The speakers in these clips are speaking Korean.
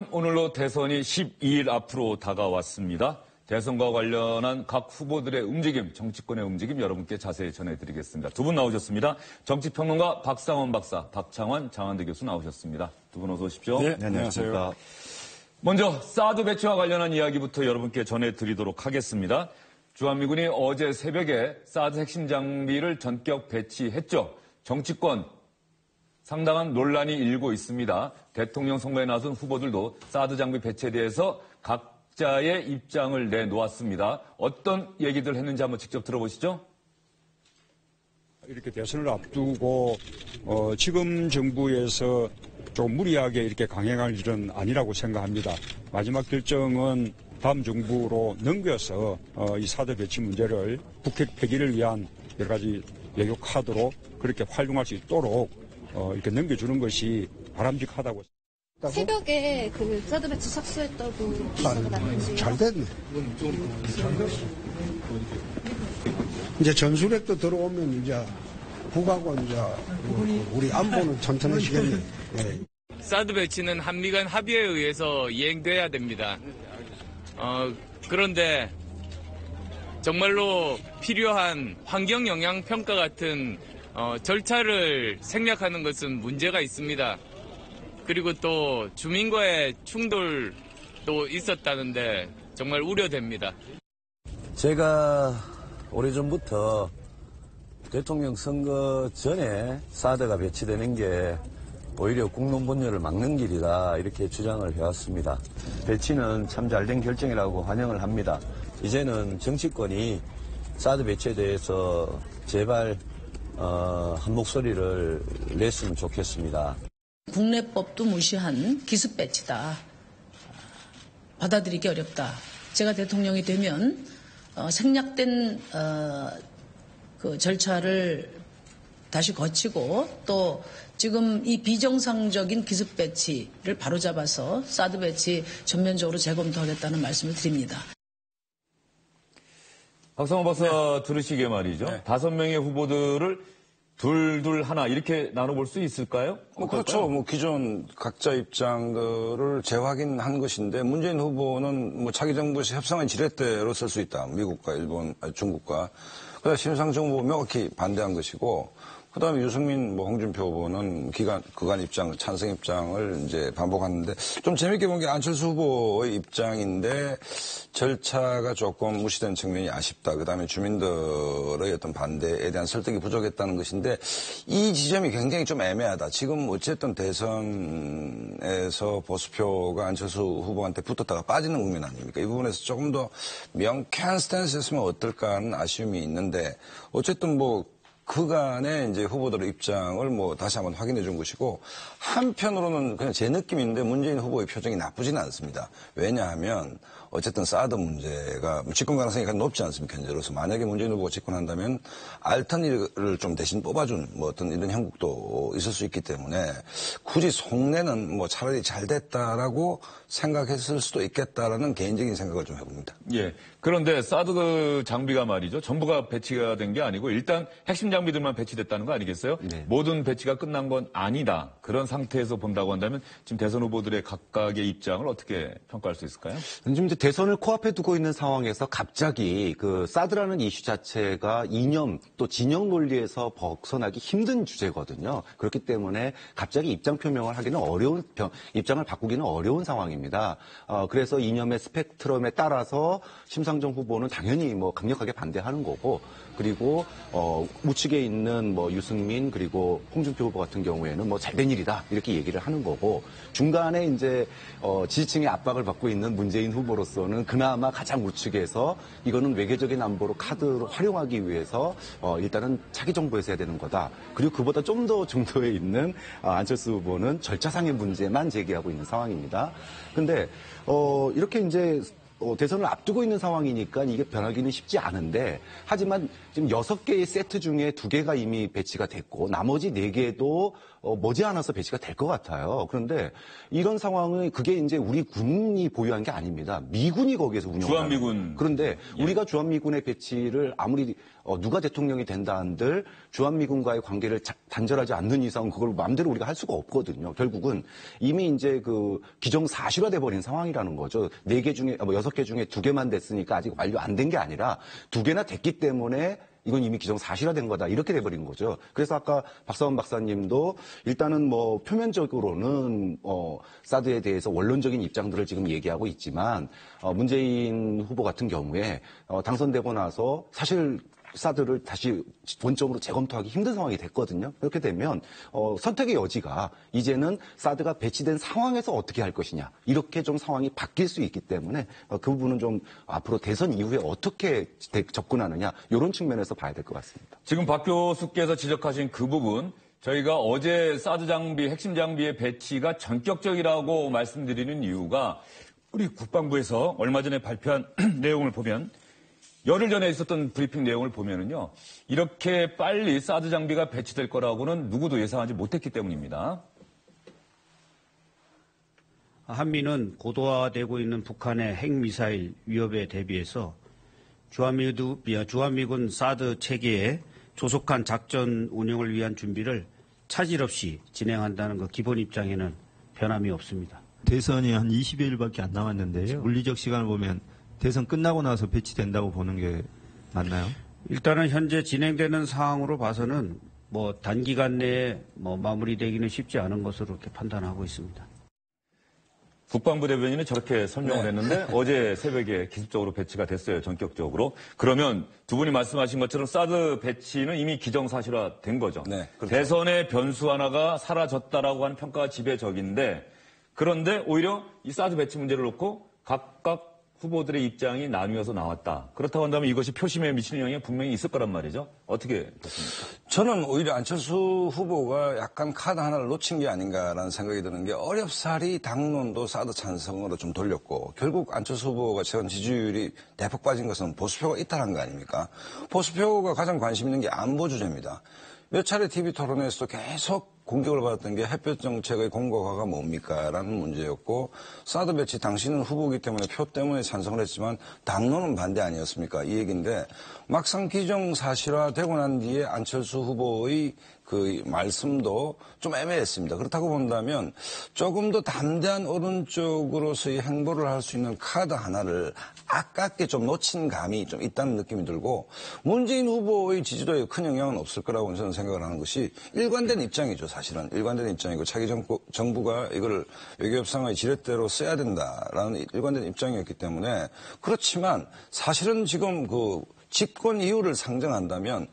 오늘로 대선이 12일 앞으로 다가왔습니다. 대선과 관련한 각 후보들의 움직임, 정치권의 움직임 여러분께 자세히 전해드리겠습니다. 두 분 나오셨습니다. 정치평론가 박상원 박사, 박창환 장한대 교수 나오셨습니다. 두 분 어서 오십시오. 네, 안녕하세요. 먼저 사드 배치와 관련한 이야기부터 여러분께 전해드리도록 하겠습니다. 주한미군이 어제 새벽에 사드 핵심 장비를 전격 배치했죠. 정치권 상당한 논란이 일고 있습니다. 대통령 선거에 나선 후보들도 사드 장비 배치에 대해서 각자의 입장을 내놓았습니다. 어떤 얘기들 했는지 한번 직접 들어보시죠. 이렇게 대선을 앞두고 지금 정부에서 좀 무리하게 이렇게 강행할 일은 아니라고 생각합니다. 마지막 결정은 다음 정부로 넘겨서 이 사드 배치 문제를 북핵 폐기를 위한 여러 가지 외교 카드로 그렇게 활용할 수 있도록 이렇게 넘겨주는 것이 바람직하다고. 새벽에 그 사드 배치 착수했다고 기사가 났는지. 잘 됐네. 이제 전술핵도 들어오면 이제 북하고 이제 우리 안보는 튼튼해지겠네. 네. 사드 배치는 한미 간 합의에 의해서 이행돼야 됩니다. 그런데 정말로 필요한 환경 영향 평가 같은 절차를 생략하는 것은 문제가 있습니다. 그리고 또 주민과의 충돌도 있었다는데 정말 우려됩니다. 제가 오래전부터 대통령 선거 전에 사드가 배치되는 게 오히려 국론분열을 막는 길이다 이렇게 주장을 해왔습니다. 배치는 참 잘된 결정이라고 환영을 합니다. 이제는 정치권이 사드 배치에 대해서 제발 한 목소리를 냈으면 좋겠습니다. 국내법도 무시한 기습 배치다. 받아들이기 어렵다. 제가 대통령이 되면 생략된 그 절차를 다시 거치고 또 지금 이 비정상적인 기습 배치를 바로잡아서 사드 배치 전면적으로 재검토하겠다는 말씀을 드립니다. 박상원 박사 들으시기에 말이죠. 5명의 후보들을 둘 하나 이렇게 나눠볼 수 있을까요? 그렇죠. 기존 각자 입장들을 재확인한 것인데 문재인 후보는 자기 정부에서 협상은 지렛대로 쓸 수 있다. 미국과 일본, 중국과. 그다음에 심상정 후보 명확히 반대한 것이고 그다음에 유승민, 홍준표 후보는 그간 입장, 찬성 입장을 이제 반복하는데 좀 재밌게 본 게 안철수 후보의 입장인데 절차가 조금 무시된 측면이 아쉽다. 그다음에 주민들의 어떤 반대에 대한 설득이 부족했다는 것인데 이 지점이 굉장히 좀 애매하다. 지금 어쨌든 대선에서 보수표가 안철수 후보한테 붙었다가 빠지는 국면 아닙니까? 이 부분에서 조금 더 명쾌한 스탠스였으면 어떨까 하는 아쉬움이 있는데 어쨌든 그간의 이제 후보들의 입장을 다시 한번 확인해 준 것이고, 한편으로는 그냥 제 느낌인데 문재인 후보의 표정이 나쁘지는 않습니다. 왜냐하면, 어쨌든 사드 문제가 집권 가능성이 가장 높지 않습니까, 현재로서. 만약에 문재인 후보가 집권한다면, 알턴을 좀 대신 뽑아준 어떤 이런 형국도 있을 수 있기 때문에, 굳이 속내는 차라리 잘 됐다라고 생각했을 수도 있겠다라는 개인적인 생각을 좀 해봅니다. 예. 그런데 사드 장비가 말이죠. 전부가 배치가 된 게 아니고 일단 핵심 장비들만 배치됐다는 거 아니겠어요? 네. 모든 배치가 끝난 건 아니다. 그런 상태에서 본다고 한다면 지금 대선 후보들의 각각의 입장을 어떻게 평가할 수 있을까요? 지금 이제 대선을 코앞에 두고 있는 상황에서 갑자기 그 사드라는 이슈 자체가 이념 또 진영 논리에서 벗어나기 힘든 주제거든요. 그렇기 때문에 갑자기 입장 표명을 하기는 어려운 입장을 바꾸기는 어려운 상황입니다. 그래서 이념의 스펙트럼에 따라서 심상정 후보는 당연히 강력하게 반대하는 거고, 그리고 우측에 있는 유승민 그리고 홍준표 후보 같은 경우에는 잘된 일이다 이렇게 얘기를 하는 거고, 중간에 이제 지지층의 압박을 받고 있는 문재인 후보로서는 그나마 가장 우측에서 이거는 외교적인 안보로 카드로 활용하기 위해서 일단은 차기 정부에서 해야 되는 거다. 그리고 그보다 좀 더 중도에 있는 안철수 후보는 절차상의 문제만 제기하고 있는 상황입니다. 근데 이렇게 이제 대선을 앞두고 있는 상황이니까 이게 변하기는 쉽지 않은데 하지만 지금 6개의 세트 중에 2개가 이미 배치가 됐고 나머지 4개도 머지않아서 배치가 될 것 같아요. 그런데 이런 상황은 그게 이제 우리 군이 보유한 게 아닙니다. 미군이 거기에서 운영을 주한미군. 그런데 우리가 주한미군의 배치를 아무리 누가 대통령이 된다 한들 주한미군과의 관계를 단절하지 않는 이상 그걸 마음대로 우리가 할 수가 없거든요. 결국은 이미 이제 그 기정사실화돼 버린 상황이라는 거죠. 4개 중에 6개 중에 2개만 됐으니까 아직 완료 안 된 게 아니라 2개나 됐기 때문에 이건 이미 기정사실화된 거다. 이렇게 돼버린 거죠. 그래서 아까 박사원 박사님도 일단은 뭐 표면적으로는 사드에 대해서 원론적인 입장들을 지금 얘기하고 있지만 문재인 후보 같은 경우에 당선되고 나서 사실 사드를 다시 본점으로 재검토하기 힘든 상황이 됐거든요. 그렇게 되면 선택의 여지가 이제는 사드가 배치된 상황에서 어떻게 할 것이냐 이렇게 좀 상황이 바뀔 수 있기 때문에 그 부분은 좀 앞으로 대선 이후에 어떻게 접근하느냐 이런 측면에서 봐야 될 것 같습니다. 지금 박 교수께서 지적하신 그 부분 저희가 어제 사드 장비, 핵심 장비의 배치가 전격적이라고 말씀드리는 이유가 우리 국방부에서 얼마 전에 발표한 내용을 보면 열흘 전에 있었던 브리핑 내용을 보면은요, 이렇게 빨리 사드 장비가 배치될 거라고는 누구도 예상하지 못했기 때문입니다. 한미는 고도화되고 있는 북한의 핵미사일 위협에 대비해서 주한미군 사드 체계의 조속한 작전 운영을 위한 준비를 차질 없이 진행한다는 그 기본 입장에는 변함이 없습니다. 대선이 한 20여일밖에 안 남았는데요. 물리적 시간을 보면 대선 끝나고 나서 배치된다고 보는 게 맞나요? 일단은 현재 진행되는 상황으로 봐서는 뭐 단기간 내에 마무리되기는 쉽지 않은 것으로 이렇게 판단하고 있습니다. 국방부 대변인은 저렇게 설명을 했는데 어제 새벽에 기습적으로 배치가 됐어요. 전격적으로. 그러면 두 분이 말씀하신 것처럼 사드 배치는 이미 기정사실화된 거죠. 네, 그렇죠. 대선의 변수 하나가 사라졌다라고 하는 평가가 지배적인데 그런데 오히려 이 사드 배치 문제를 놓고 각각 후보들의 입장이 나뉘어서 나왔다. 그렇다고 한다면 이것이 표심에 미치는 영향이 분명히 있을 거란 말이죠. 어떻게 보십니까? 저는 오히려 안철수 후보가 약간 카드 하나를 놓친 게 아닌가라는 생각이 드는 게 어렵사리 당론도 사드 찬성으로 좀 돌렸고 결국 안철수 후보가 최근 지지율이 대폭 빠진 것은 보수표가 이탈한 거 아닙니까? 보수표가 가장 관심 있는 게 안보 주제입니다. 몇 차례 TV 토론에서도 계속 공격을 받았던 게 햇볕 정책의 공고화가 뭡니까? 라는 문제였고 사드 배치 당신은 후보이기 때문에 표 때문에 찬성을 했지만 당론은 반대 아니었습니까? 이 얘기인데 막상 기정사실화되고 난 뒤에 안철수 후보의 그 말씀도 좀 애매했습니다. 그렇다고 본다면 조금 더 담대한 오른쪽으로서의 행보를 할 수 있는 카드 하나를 아깝게 좀 놓친 감이 좀 있다는 느낌이 들고 문재인 후보의 지지도에 큰 영향은 없을 거라고 저는 생각을 하는 것이 일관된 입장이죠. 사실은 일관된 입장이고 차기 정부가 이걸 외교협상의 지렛대로 써야 된다라는 일관된 입장이었기 때문에 그렇지만 사실은 지금 그 집권 이유를 상정한다면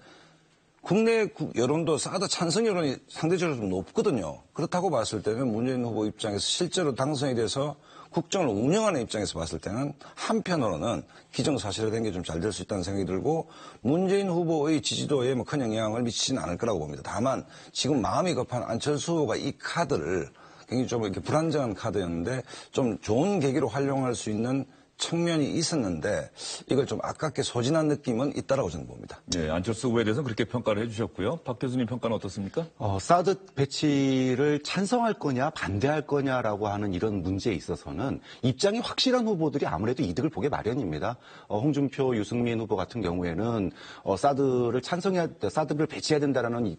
국내 여론도 사드 찬성 여론이 상대적으로 좀 높거든요. 그렇다고 봤을 때는 문재인 후보 입장에서 실제로 당선이 돼서 국정을 운영하는 입장에서 봤을 때는 한편으로는 기정사실화된 게 좀 잘 될 수 있다는 생각이 들고 문재인 후보의 지지도에 뭐 큰 영향을 미치지는 않을 거라고 봅니다. 다만 지금 마음이 급한 안철수 후보가 이 카드를 굉장히 좀 이렇게 불안정한 카드였는데 좀 좋은 계기로 활용할 수 있는 측면이 있었는데 이걸 좀 아깝게 소진한 느낌은 있다라고 저는 봅니다. 네, 안철수 후보에 대해서는 그렇게 평가를 해주셨고요. 박 교수님 평가는 어떻습니까? 사드 배치를 찬성할 거냐 반대할 거냐라고 하는 이런 문제에 있어서는 입장이 확실한 후보들이 아무래도 이득을 보게 마련입니다. 홍준표, 유승민 후보 같은 경우에는 사드를 배치해야 된다라는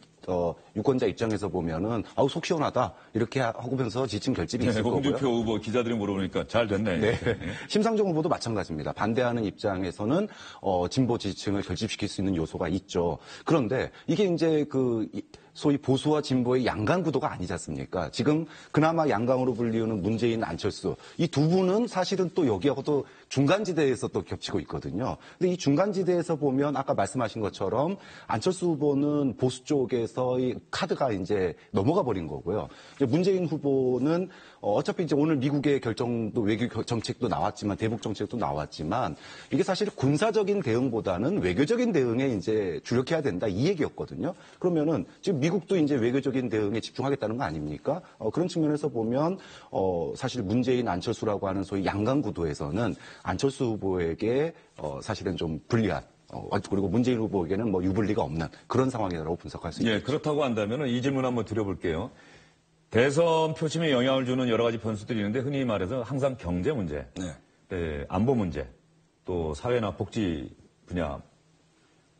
유권자 입장에서 보면은 속 시원하다 이렇게 하고면서 지침 결집이 있을 거고요. 홍준표 후보 기자들이 물어보니까 잘 됐네. 네. 심상정 후보도 마찬가지입니다. 반대하는 입장에서는 진보 지지층을 결집시킬 수 있는 요소가 있죠. 그런데 이게 이제 소위 보수와 진보의 양강 구도가 아니지 않습니까? 지금 그나마 양강으로 불리우는 문재인, 안철수 이 두 분은 사실은 또 여기하고도 중간지대에서 또 겹치고 있거든요. 근데 이 중간지대에서 보면 아까 말씀하신 것처럼 안철수 후보는 보수 쪽에서의 카드가 이제 넘어가 버린 거고요. 이제 문재인 후보는 어차피 이제 오늘 미국의 결정도 외교 정책도 나왔지만 대북 정책도 나왔지만 이게 사실 군사적인 대응보다는 외교적인 대응에 이제 주력해야 된다 이 얘기였거든요. 그러면은 지금 미국도 이제 외교적인 대응에 집중하겠다는 거 아닙니까? 그런 측면에서 보면 사실 문재인 안철수라고 하는 소위 양강 구도에서는 안철수 후보에게 사실은 좀 불리한 그리고 문재인 후보에게는 뭐 유불리가 없는 그런 상황이라고 분석할 수 있습니다. 예, 그렇다고 한다면 이 질문 한번 드려볼게요. 대선 표심에 영향을 주는 여러 가지 변수들이 있는데 흔히 말해서 항상 경제 문제, 안보 문제, 또 사회나 복지 분야.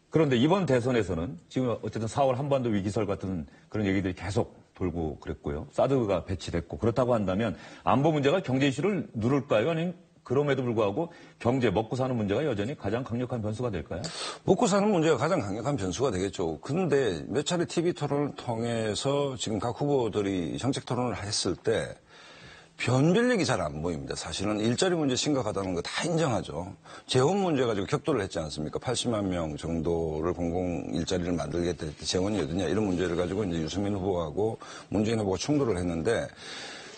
그런데 이번 대선에서는 지금 어쨌든 4월 한반도 위기설 같은 그런 얘기들이 계속 돌고 그랬고요. 사드가 배치됐고 그렇다고 한다면 안보 문제가 경제 이슈를 누를까요? 아니면 그럼에도 불구하고 경제, 먹고 사는 문제가 여전히 가장 강력한 변수가 될까요? 먹고 사는 문제가 가장 강력한 변수가 되겠죠. 그런데 몇 차례 TV 토론을 통해서 지금 각 후보들이 정책 토론을 했을 때 변별력이 잘 안 보입니다. 사실은 일자리 문제 심각하다는 거 다 인정하죠. 재원 문제 가지고 격돌을 했지 않습니까? 80만 명 정도를 공공 일자리를 만들겠다 했을 때 재원이 어디냐 이런 문제를 가지고 이제 유승민 후보하고 문재인 후보가 충돌을 했는데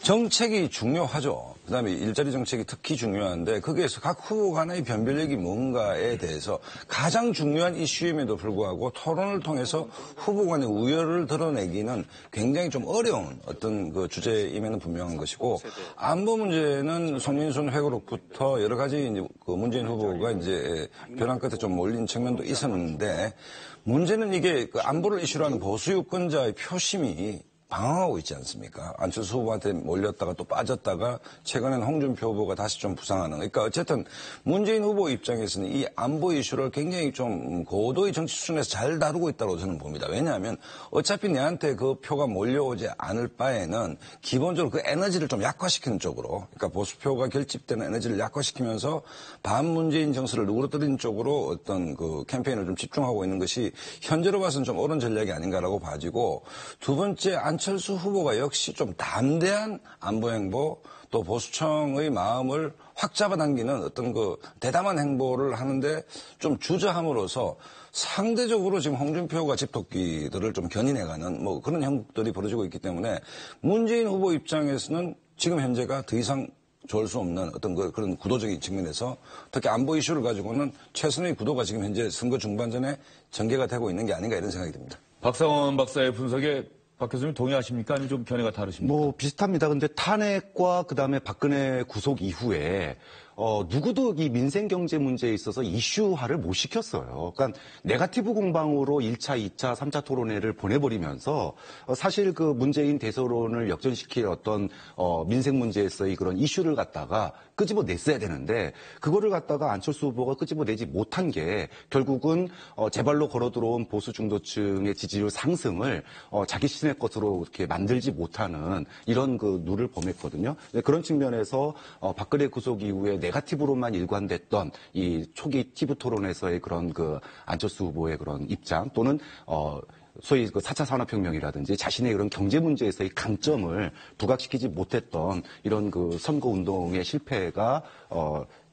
정책이 중요하죠. 그다음에 일자리 정책이 특히 중요한데 거기에서 각 후보 간의 변별력이 뭔가에 대해서 가장 중요한 이슈임에도 불구하고 토론을 통해서 후보 간의 우열을 드러내기는 굉장히 좀 어려운 어떤 그 주제임에는 분명한 것이고 안보 문제는 송민순 회고록부터 여러 가지 이제 그 문재인 후보가 이제 벼랑 끝에 좀 몰린 측면도 있었는데 문제는 이게 그 안보를 이슈로 하는 보수 유권자의 표심이 방황하고 있지 않습니까? 안철수 후보한테 몰렸다가 또 빠졌다가 최근엔 홍준표 후보가 다시 좀 부상하는. 그러니까 어쨌든 문재인 후보 입장에서는 이 안보 이슈를 굉장히 좀 고도의 정치 수준에서 잘 다루고 있다고 저는 봅니다. 왜냐하면 어차피 내한테 그 표가 몰려오지 않을 바에는 기본적으로 그 에너지를 좀 약화시키는 쪽으로, 그러니까 보수표가 결집되는 에너지를 약화시키면서 반문재인 정서를 누그러뜨리는 쪽으로 어떤 그 캠페인을 좀 집중하고 있는 것이 현재로 봐서는 좀 옳은 전략이 아닌가라고 봐지고, 두 번째 안철수 후보가 역시 좀 담대한 안보 행보 또 보수청의 마음을 확 잡아당기는 어떤 그 대담한 행보를 하는데 좀 주저함으로써 상대적으로 지금 홍준표가 집토끼들을 좀 견인해가는 뭐 그런 형국들이 벌어지고 있기 때문에 문재인 후보 입장에서는 지금 현재가 더 이상 좋을 수 없는 어떤 그런 구도적인 측면에서 특히 안보 이슈를 가지고는 최선의 구도가 지금 현재 선거 중반전에 전개가 되고 있는 게 아닌가 이런 생각이 듭니다. 박상원 박사의 분석에 박 교수님 동의하십니까? 아니면 좀 견해가 다르십니까? 뭐 비슷합니다. 근데 탄핵과 그다음에 박근혜 구속 이후에 누구도 이 민생 경제 문제에 있어서 이슈화를 못 시켰어요. 그러니까 네거티브 공방으로 1차, 2차, 3차 토론회를 보내버리면서 사실 그 문재인 대선론을 역전시킬 어떤 민생 문제에서의 그런 이슈를 갖다가 끄집어냈어야 되는데 그거를 갖다가 안철수 후보가 끄집어내지 못한 게 결국은 제발로 걸어 들어온 보수 중도층의 지지율 상승을 자기 신의 것으로 이렇게 만들지 못하는 이런 그 누를 범했거든요. 그런 측면에서 박근혜 구속 이후에 네거티브로만 일관됐던 이 초기 TV 토론에서의 그런 그 안철수 후보의 그런 입장 또는 소위 그 4차 산업혁명이라든지 자신의 그런 경제 문제에서의 강점을 부각시키지 못했던 이런 그 선거 운동의 실패가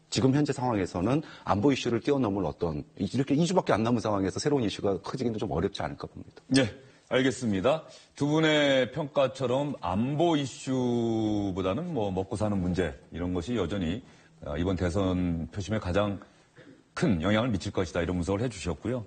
지금 현재 상황에서는 안보 이슈를 뛰어넘을 어떤 이렇게 2주밖에 안 남은 상황에서 새로운 이슈가 커지기는 좀 어렵지 않을까 봅니다. 네, 알겠습니다. 두 분의 평가처럼 안보 이슈보다는 뭐 먹고 사는 문제 이런 것이 여전히 이번 대선 표심에 가장 큰 영향을 미칠 것이다 이런 분석을 해주셨고요.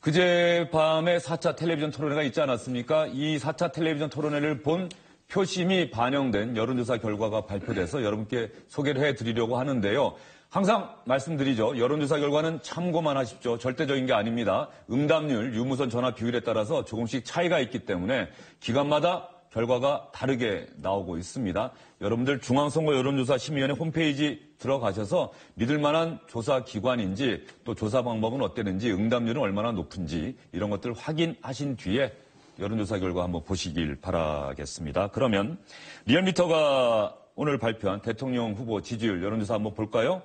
그제 밤에 4차 텔레비전 토론회가 있지 않았습니까? 이 4차 텔레비전 토론회를 본 표심이 반영된 여론조사 결과가 발표돼서 여러분께 소개를 해드리려고 하는데요. 항상 말씀드리죠. 여론조사 결과는 참고만 하십시오. 절대적인 게 아닙니다. 응답률, 유무선 전화 비율에 따라서 조금씩 차이가 있기 때문에 기간마다 결과가 다르게 나오고 있습니다. 여러분들 중앙선거 여론조사 심의위원회 홈페이지 들어가셔서 믿을 만한 조사 기관인지 또 조사 방법은 어땠는지 응답률은 얼마나 높은지 이런 것들 확인하신 뒤에 여론조사 결과 한번 보시길 바라겠습니다. 그러면 리얼미터가 오늘 발표한 대통령 후보 지지율 여론조사 한번 볼까요?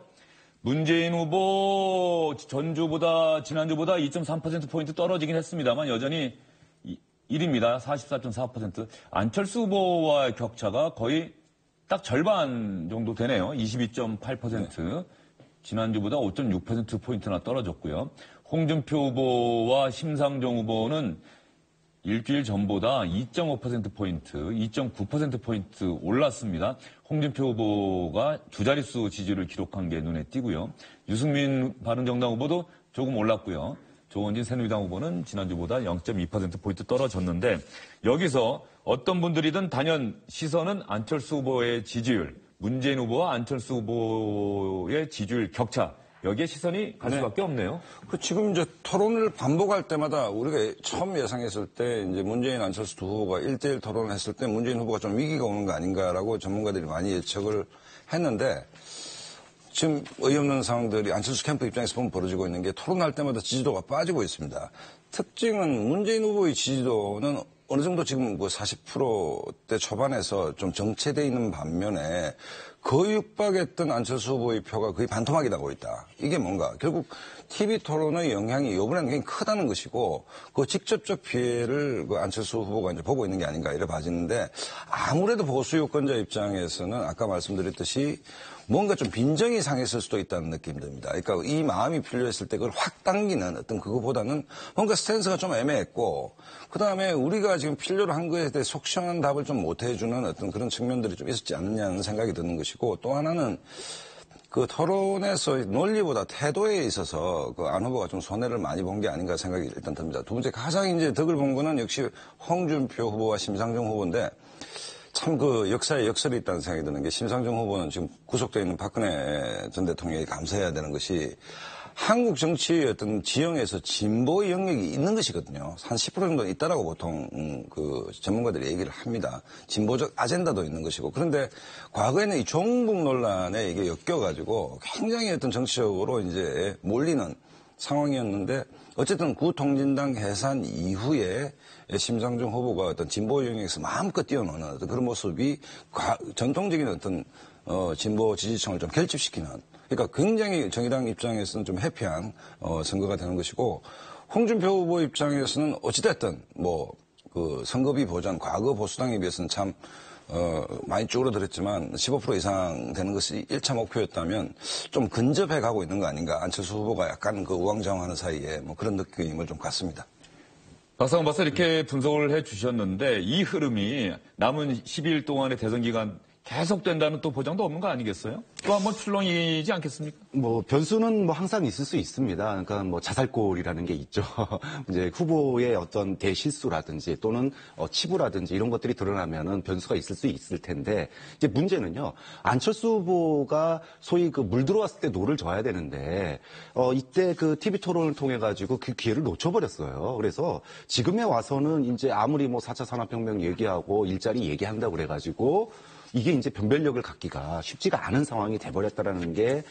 문재인 후보 전주보다 지난주보다 2.3%포인트 떨어지긴 했습니다만 여전히 1위입니다. 44.4%. 안철수 후보와의 격차가 거의 딱 절반 정도 되네요. 22.8%. 지난주보다 5.6%포인트나 떨어졌고요. 홍준표 후보와 심상정 후보는 일주일 전보다 2.5%포인트, 2.9%포인트 올랐습니다. 홍준표 후보가 두 자릿수 지지를 기록한 게 눈에 띄고요. 유승민 바른정당 후보도 조금 올랐고요. 조원진 새누리당 후보는 지난주보다 0.2%포인트 떨어졌는데 여기서 어떤 분들이든 단연 시선은 안철수 후보의 지지율, 문재인 후보와 안철수 후보의 지지율 격차, 여기에 시선이 갈 수밖에 없네요. 지금 이제 토론을 반복할 때마다 우리가 처음 예상했을 때 이제 문재인 안철수 두 후보가 1대1 토론을 했을 때 문재인 후보가 좀 위기가 오는 거 아닌가라고 전문가들이 많이 예측을 했는데 지금 어이없는 상황들이 안철수 캠프 입장에서 보면 벌어지고 있는 게 토론할 때마다 지지도가 빠지고 있습니다. 특징은 문재인 후보의 지지도는 어느 정도 지금 40%대 초반에서 좀 정체되어 있는 반면에 거의 육박했던 안철수 후보의 표가 거의 반토막이 나고 있다. 이게 뭔가 결국 TV 토론의 영향이 이번에는 굉장히 크다는 것이고 그 직접적 피해를 그 안철수 후보가 이제 보고 있는 게 아닌가 이래 봐지는데 아무래도 보수 유권자 입장에서는 아까 말씀드렸듯이 뭔가 좀 빈정이 상했을 수도 있다는 느낌이 듭니다. 그러니까 이 마음이 필요했을 때 그걸 확 당기는 어떤 그거보다는 뭔가 스탠스가 좀 애매했고 그다음에 우리가 지금 필요로 한 거에 대해 속 시원한 답을 좀 못 해주는 어떤 그런 측면들이 좀 있었지 않느냐는 생각이 드는 것이고 또 하나는 그 토론에서 논리보다 태도에 있어서 그 안 후보가 좀 손해를 많이 본 게 아닌가 생각이 일단 듭니다. 두 번째 가장 이제 덕을 본 거는 역시 홍준표 후보와 심상정 후보인데 참 그 역사에 역설이 있다는 생각이 드는 게 심상정 후보는 지금 구속되어 있는 박근혜 전 대통령이 감사해야 되는 것이 한국 정치의 어떤 지형에서 진보의 영역이 있는 것이거든요. 한 10% 정도는 있다라고 보통 그 전문가들이 얘기를 합니다. 진보적 아젠다도 있는 것이고 그런데 과거에는 이 종북 논란에 이게 엮여가지고 굉장히 어떤 정치적으로 이제 몰리는 상황이었는데 어쨌든 구통진당 해산 이후에 심상정 후보가 어떤 진보 영역에서 마음껏 뛰어노는 어떤 그런 모습이 전통적인 어떤 진보 지지층을 좀 결집시키는 그러니까 굉장히 정의당 입장에서는 좀 해피한 선거가 되는 것이고 홍준표 후보 입장에서는 어찌됐든 그 선거비 보전 과거 보수당에 비해서는 참 많이 줄어들었지만 15% 이상 되는 것이 1차 목표였다면 좀 근접해 가고 있는 거 아닌가. 안철수 후보가 약간 그 우왕좌왕하는 사이에 그런 느낌을 좀 갖습니다. 박상원 박사 이렇게 분석을 해 주셨는데 이 흐름이 남은 12일 동안의 대선 기간 계속된다는 또 보장도 없는 거 아니겠어요? 또 한번 출렁이지 않겠습니까? 변수는 항상 있을 수 있습니다. 그러니까 자살골이라는 게 있죠. 이제 후보의 어떤 대실수라든지 또는 치부라든지 이런 것들이 드러나면은 변수가 있을 수 있을 텐데 이제 문제는요. 안철수 후보가 소위 그 물 들어왔을 때 노를 져야 되는데 이때 그 TV 토론을 통해 가지고 그 기회를 놓쳐버렸어요. 그래서 지금에 와서는 이제 아무리 4차 산업혁명 얘기하고 일자리 얘기한다고 그래가지고 이게 이제 변별력을 갖기가 쉽지가 않은 상황이 돼버렸다라는 게,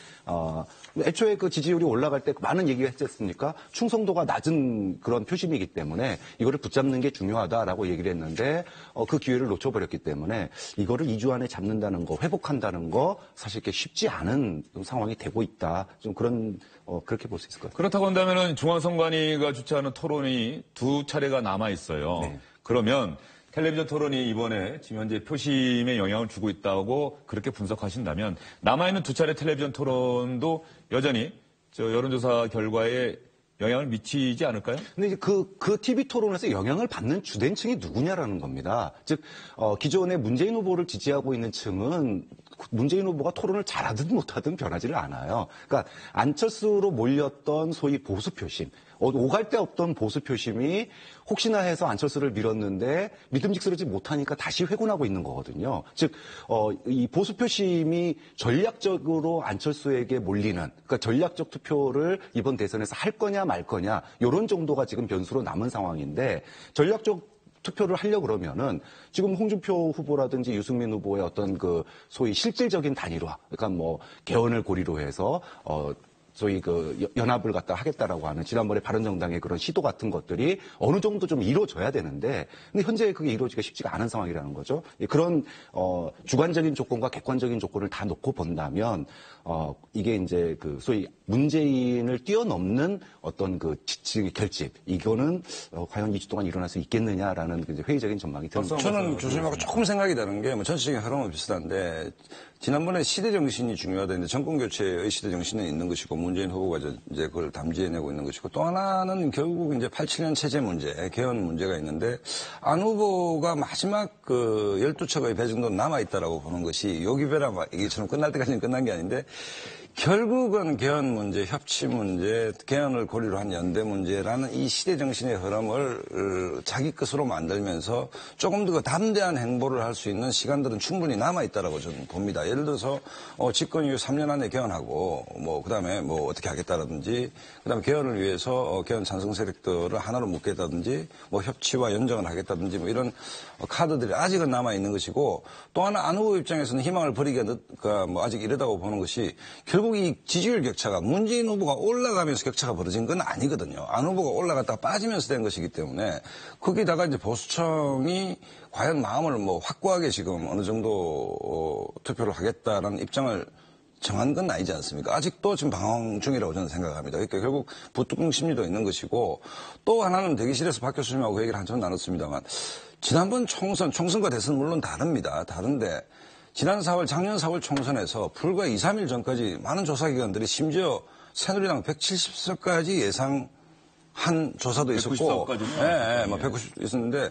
애초에 그 지지율이 올라갈 때 많은 얘기가 했지 않습니까? 충성도가 낮은 그런 표심이기 때문에 이거를 붙잡는 게 중요하다라고 얘기를 했는데, 그 기회를 놓쳐버렸기 때문에 이거를 2주 안에 잡는다는 거, 회복한다는 거 사실 이렇게 쉽지 않은 상황이 되고 있다. 좀 그렇게 볼 수 있을 것 같아요. 그렇다고 한다면은 중앙선관위가 주최하는 토론이 2차례가 남아 있어요. 네. 그러면 텔레비전 토론이 이번에 지금 현재 표심에 영향을 주고 있다고 그렇게 분석하신다면 남아있는 2차례 텔레비전 토론도 여전히 여론조사 결과에 영향을 미치지 않을까요? 근데 이제 그 TV 토론에서 영향을 받는 주된 층이 누구냐라는 겁니다. 즉, 기존에 문재인 후보를 지지하고 있는 층은 문재인 후보가 토론을 잘하든 못하든 변하지를 않아요. 그러니까 안철수로 몰렸던 소위 보수 표심, 오갈 데 없던 보수 표심이 혹시나 해서 안철수를 밀었는데 믿음직스러지 못하니까 다시 회군하고 있는 거거든요. 즉, 이 보수 표심이 전략적으로 안철수에게 몰리는, 그러니까 전략적 투표를 이번 대선에서 할 거냐 말 거냐, 이런 정도가 지금 변수로 남은 상황인데, 전략적 투표를 하려고 그러면은 지금 홍준표 후보라든지 유승민 후보의 어떤 그 소위 실질적인 단일화, 그러니까 개헌을 고리로 해서, 소위 그 연합을 갖다 하겠다라고 하는 지난번에 바른정당의 그런 시도 같은 것들이 어느 정도 좀 이루어져야 되는데 근데 현재 그게 이루어지기가 쉽지가 않은 상황이라는 거죠. 그런 주관적인 조건과 객관적인 조건을 다 놓고 본다면 이게 이제 그 소위 문재인을 뛰어넘는 어떤 그 결집 이거는 과연 2주 동안 일어날 수 있겠느냐라는 이제 회의적인 전망이 듭니다. 저는 교수님하고 조금 생각이 다른 게 전체적인 흐름은 비슷한데 지난번에 시대 정신이 중요하다는데 정권 교체의 시대 정신은 있는 것이고 문재인 후보가 이제 그걸 담지해내고 있는 것이고 또 하나는 결국 이제 87년 체제 문제, 개헌 문제가 있는데 안 후보가 마지막 그 12척의 배 정도 남아있다라고 보는 것이 요기배라 얘기처럼 끝날 때까지는 끝난 게 아닌데 결국은 개헌 문제, 협치 문제, 개헌을 고리로 한 연대 문제라는 이 시대 정신의 흐름을 자기 것으로 만들면서 조금 더 담대한 행보를 할 수 있는 시간들은 충분히 남아있다라고 저는 봅니다. 예를 들어서 집권 이후 3년 안에 개헌하고 그다음에 어떻게 하겠다라든지 그다음에 개헌을 위해서 개헌 찬성 세력들을 하나로 묶겠다든지 협치와 연정을 하겠다든지 이런 카드들이 아직은 남아있는 것이고 또 하나 안 후보 입장에서는 희망을 버리기가 아직 이르다고 보는 것이 결국 이 지지율 격차가 문재인 후보가 올라가면서 격차가 벌어진 건 아니거든요. 안 후보가 올라갔다가 빠지면서 된 것이기 때문에 거기다가 이제 보수청이 과연 마음을 확고하게 지금 어느 정도 투표를 하겠다라는 입장을 정한 건 아니지 않습니까? 아직도 지금 방황 중이라고 저는 생각합니다. 그러니까 결국 부뚜껑 심리도 있는 것이고 또 하나는 대기실에서 박 교수님하고 그 얘기를 한참 나눴습니다만 지난번 총선과 대선은 물론 다른데 지난 4월, 작년 4월 총선에서 불과 2, 3일 전까지 많은 조사기관들이 심지어 새누리당 170석까지 예상한 조사도 있었고, 190 있었는데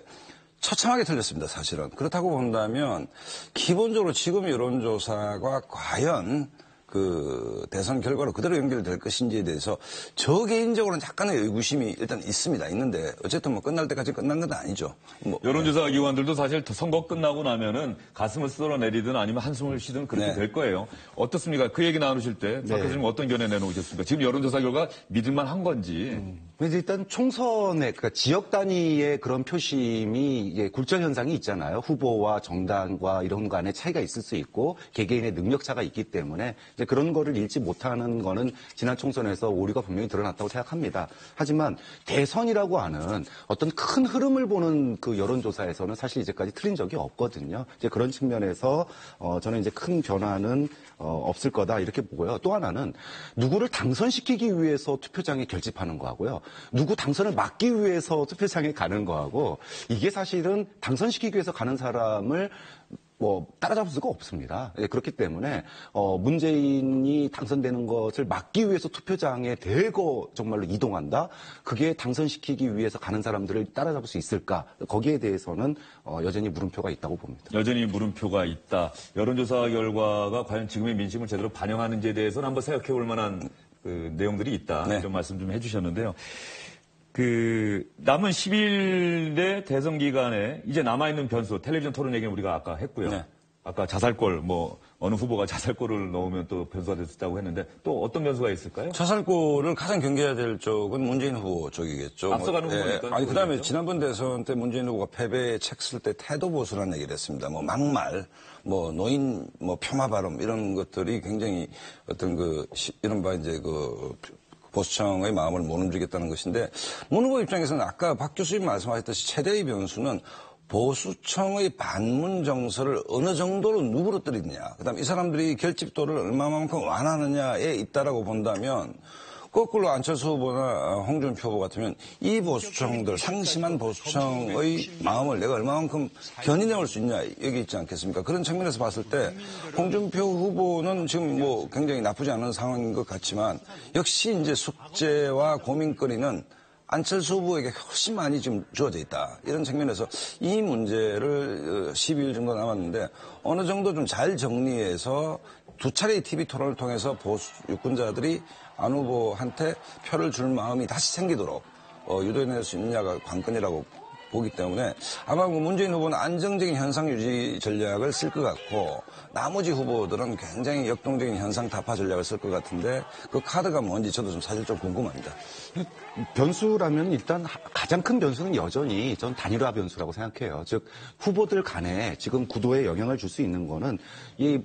처참하게 틀렸습니다, 사실은. 그렇다고 본다면 기본적으로 지금 여론조사가 과연 그 대선 결과로 그대로 연결될 것인지에 대해서 저 개인적으로는 약간의 의구심이 일단 있는데 어쨌든 끝날 때까지 끝난 건 아니죠. 여론조사 기관들도 사실 선거 끝나고 나면은 가슴을 쓸어내리든 아니면 한숨을 쉬든 그렇게 될 거예요. 어떻습니까? 그 얘기 나누실 때 박 교수님 어떤 견해 내놓으셨습니까? 지금 여론조사 결과 믿을만 한 건지. 일단 총선의 그러니까 지역 단위의 그런 표심이 굴절 현상이 있잖아요. 후보와 정당과 이런 간의 차이가 있을 수 있고 개개인의 능력 차가 있기 때문에 이제 그런 거를 읽지 못하는 거는 지난 총선에서 오류가 분명히 드러났다고 생각합니다. 하지만 대선이라고 하는 어떤 큰 흐름을 보는 그 여론조사에서는 사실 이제까지 틀린 적이 없거든요. 이제 그런 측면에서 저는 이제 큰 변화는 없을 거다 이렇게 보고요. 또 하나는 누구를 당선시키기 위해서 투표장에 결집하는 거하고요. 누구 당선을 막기 위해서 투표장에 가는 거하고 이게 사실은 당선시키기 위해서 가는 사람을 따라잡을 수가 없습니다. 그렇기 때문에 문재인이 당선되는 것을 막기 위해서 투표장에 대거 정말로 이동한다. 그게 당선시키기 위해서 가는 사람들을 따라잡을 수 있을까? 거기에 대해서는 여전히 물음표가 있다고 봅니다. 여전히 물음표가 있다. 여론조사 결과가 과연 지금의 민심을 제대로 반영하는지에 대해서는 한번 생각해 볼 만한 그 내용들이 있다. 이런 말씀 좀 해주셨는데요. 남은 10일의 대선 기간에 이제 남아있는 변수, 텔레비전 토론 얘기는 우리가 아까 했고요. 아까 자살골, 어느 후보가 자살골을 넣으면 또 변수가 될 수 있다고 했는데 또 어떤 변수가 있을까요? 자살골을 가장 경계해야 될 쪽은 문재인 후보 쪽이겠죠. 앞서가는 후보니까. 아니, 그다음에 지난번 대선 때 문재인 후보가 패배에 책 쓸 때 태도 보수라는 얘기를 했습니다. 막말, 노인, 폄하 발언 이런 것들이 굉장히 어떤 이른바 이제 보수청의 마음을 못 움직였다는 것인데 문 후보 입장에서는 아까 박 교수님 말씀하셨듯이 최대의 변수는 보수청의 반문 정서를 어느 정도로 누그러뜨리느냐, 그다음 이 사람들이 결집도를 얼마만큼 완화하느냐에 있다라고 본다면 거꾸로 안철수 후보나 홍준표 후보 같으면 이 보수청들, 상심한 보수청의 마음을 내가 얼마만큼 견인해올 수 있냐 여기 있지 않겠습니까? 그런 측면에서 봤을 때 홍준표 후보는 지금 굉장히 나쁘지 않은 상황인 것 같지만 역시 이제 숙제와 고민거리는 안철수 후보에게 훨씬 많이 지금 주어져 있다. 이런 측면에서 이 문제를 12일 정도 남았는데 어느 정도 좀 잘 정리해서 두 차례의 TV 토론을 통해서 보수 유권자들이 안 후보한테 표를 줄 마음이 다시 생기도록 유도해낼 수 있느냐가 관건이라고 보기 때문에 아마 문재인 후보는 안정적인 현상 유지 전략을 쓸 것 같고 나머지 후보들은 굉장히 역동적인 현상 타파 전략을 쓸 것 같은데 그 카드가 뭔지 저도 좀 사실 좀 궁금합니다. 변수라면 일단 가장 큰 변수는 여전히 전 단일화 변수라고 생각해요. 즉 후보들 간에 지금 구도에 영향을 줄 수 있는 거는 이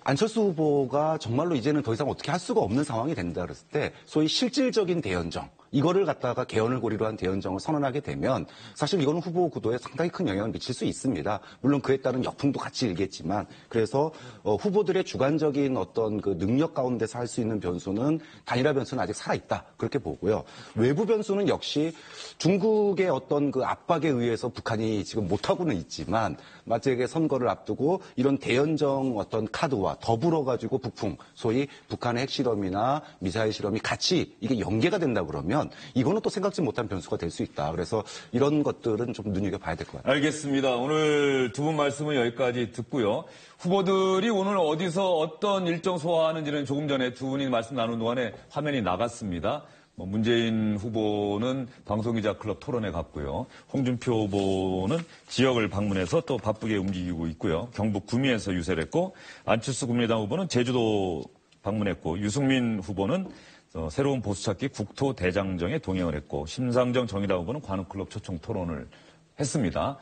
안철수 후보가 정말로 이제는 더 이상 어떻게 할 수가 없는 상황이 된다 그랬을 때 소위 실질적인 대연정 이거를 갖다가 개헌을 고리로 한 대연정을 선언하게 되면 사실 이거는 후보 구도에 상당히 큰 영향을 미칠 수 있습니다. 물론 그에 따른 역풍도 같이 일겠지만 그래서 후보들의 주관적인 어떤 그 능력 가운데서 할 수 있는 변수는 단일화 변수는 아직 살아있다 그렇게 보고요. 외부 변수는 역시 중국의 어떤 그 압박에 의해서 북한이 지금 못하고는 있지만 만약에 선거를 앞두고 이런 대연정 어떤 카드와 더불어 가지고 북풍 소위 북한의 핵실험이나 미사일 실험이 같이 이게 연계가 된다 그러면 된다면 이거는 또 생각지 못한 변수가 될 수 있다. 그래서 이런 것들은 좀 눈여겨봐야 될 것 같아요. 알겠습니다. 오늘 두 분 말씀은 여기까지 듣고요. 후보들이 오늘 어디서 어떤 일정 소화하는지는 조금 전에 두 분이 말씀 나눈 동안에 화면이 나갔습니다. 문재인 후보는 방송기자 클럽 토론회 갔고요. 홍준표 후보는 지역을 방문해서 또 바쁘게 움직이고 있고요. 경북 구미에서 유세를 했고, 안철수 국민의당 후보는 제주도 방문했고, 유승민 후보는 새로운 보수찾기 국토대장정에 동행을 했고, 심상정 정의당 후보는 관훈클럽 초청 토론을 했습니다.